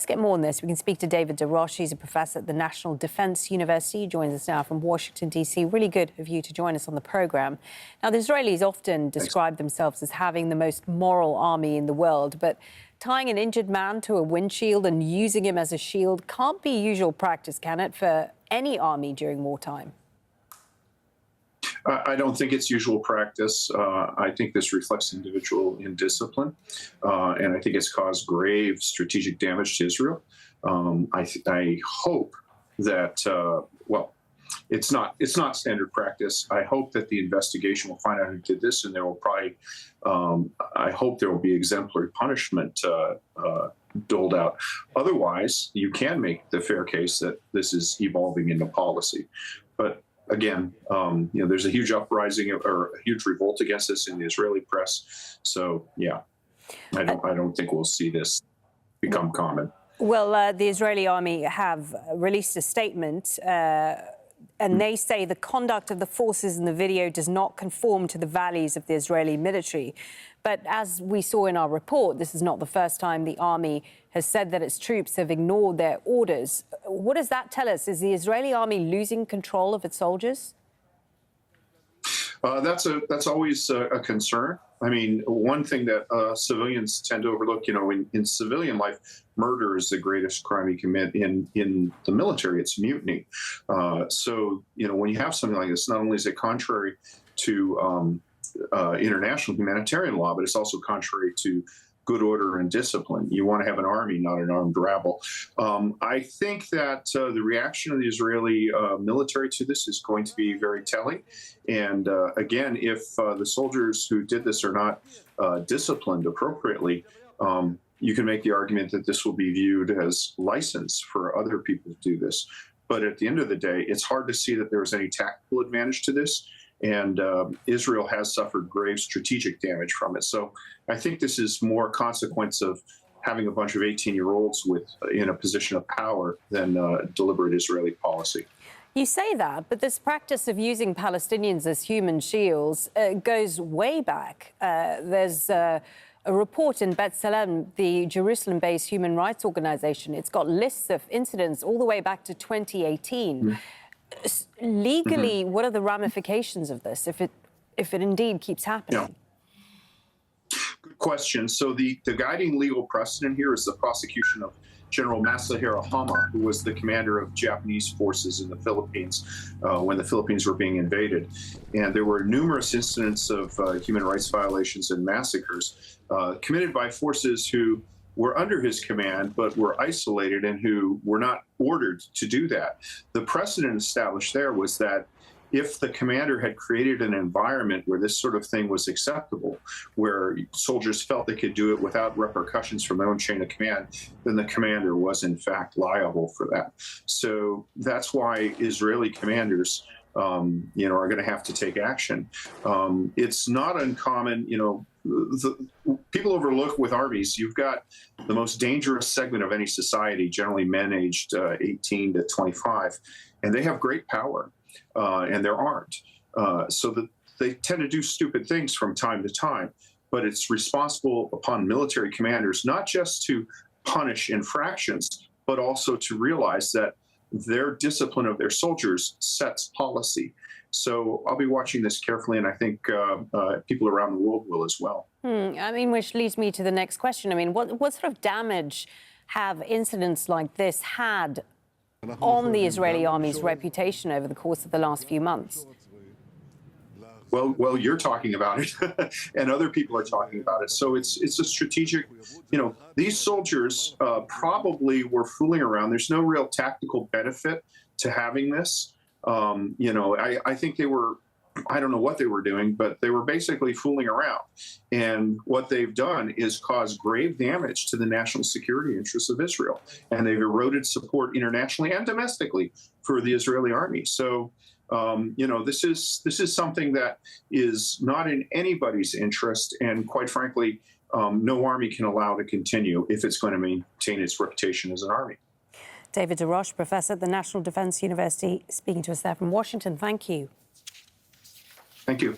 Let's get more on this. We can speak to David DeRoche. He's a professor at the National Defense University. He joins us now from Washington, D.C. Really good of you to join us on the programme. Now, the Israelis often describe themselves as having the most moral army in the world, but tying an injured man to a windshield and using him as a shield can't be usual practice, can it, for any army during wartime? I don't think it's usual practice. I think this reflects individual indiscipline, and I think it's caused grave strategic damage to Israel. I hope that, well, it's not standard practice. I hope that the investigation will find out who did this, and there will probably, I hope there will be exemplary punishment doled out. Otherwise, you can make the fair case that this is evolving into policy. But again, there's a huge uprising or a huge revolt against this in the Israeli press. So, yeah, I don't think we'll see this become common. Well, the Israeli army have released a statement and they say the conduct of the forces in the video does not conform to the values of the Israeli military. But as we saw in our report, this is not the first time the army has said that its troops have ignored their orders. What does that tell us? Is the Israeli army losing control of its soldiers? That's always a concern. I mean, one thing that civilians tend to overlook, in civilian life, murder is the greatest crime you commit. In the military, it's mutiny. So, when you have something like this, not only is it contrary to international humanitarian law, but it's also contrary to good order and discipline. You want to have an army, not an armed rabble. I think that the reaction of the Israeli military to this is going to be very telling. And again, if the soldiers who did this are not disciplined appropriately, you can make the argument that this will be viewed as license for other people to do this. But at the end of the day, it's hard to see that there's any tactical advantage to this. And Israel has suffered grave strategic damage from it. So I think this is more a consequence of having a bunch of 18-year-olds in a position of power than deliberate Israeli policy. You say that, but this practice of using Palestinians as human shields goes way back. There's a report in B'Tselem, the Jerusalem-based human rights organization. It's got lists of incidents all the way back to 2018. Legally, what are the ramifications of this if it indeed keeps happening? Yeah. Good question. So the guiding legal precedent here is the prosecution of General Masahiro Hama, who was the commander of Japanese forces in the Philippines when the Philippines were being invaded. And there were numerous incidents of human rights violations and massacres committed by forces who were under his command, but were isolated and who were not ordered to do that. The precedent established there was that if the commander had created an environment where this sort of thing was acceptable, where soldiers felt they could do it without repercussions from their own chain of command, then the commander was in fact liable for that. So that's why Israeli commanders are going to have to take action. It's not uncommon, people overlook with armies, you've got the most dangerous segment of any society, generally men aged 18 to 25, and they have great power, and they're armed. So that they tend to do stupid things from time to time, but it's responsible upon military commanders not just to punish infractions, but also to realize that their discipline of their soldiers sets policy. So I'll be watching this carefully, and I think people around the world will as well. I mean, which leads me to the next question. I mean, what sort of damage have incidents like this had on the Israeli army's reputation over the course of the last few months? Well, you're talking about it, and other people are talking about it. So it's a strategic, these soldiers probably were fooling around. There's no real tactical benefit to having this. I think they were, I don't know what they were doing, but they were basically fooling around. And what they've done is cause grave damage to the national security interests of Israel. And they've eroded support internationally and domestically for the Israeli army. So, this is something that is not in anybody's interest. And quite frankly, no army can allow to continue if it's going to maintain its reputation as an army. David DeRoche, professor at the National Defense University, speaking to us there from Washington. Thank you. Thank you.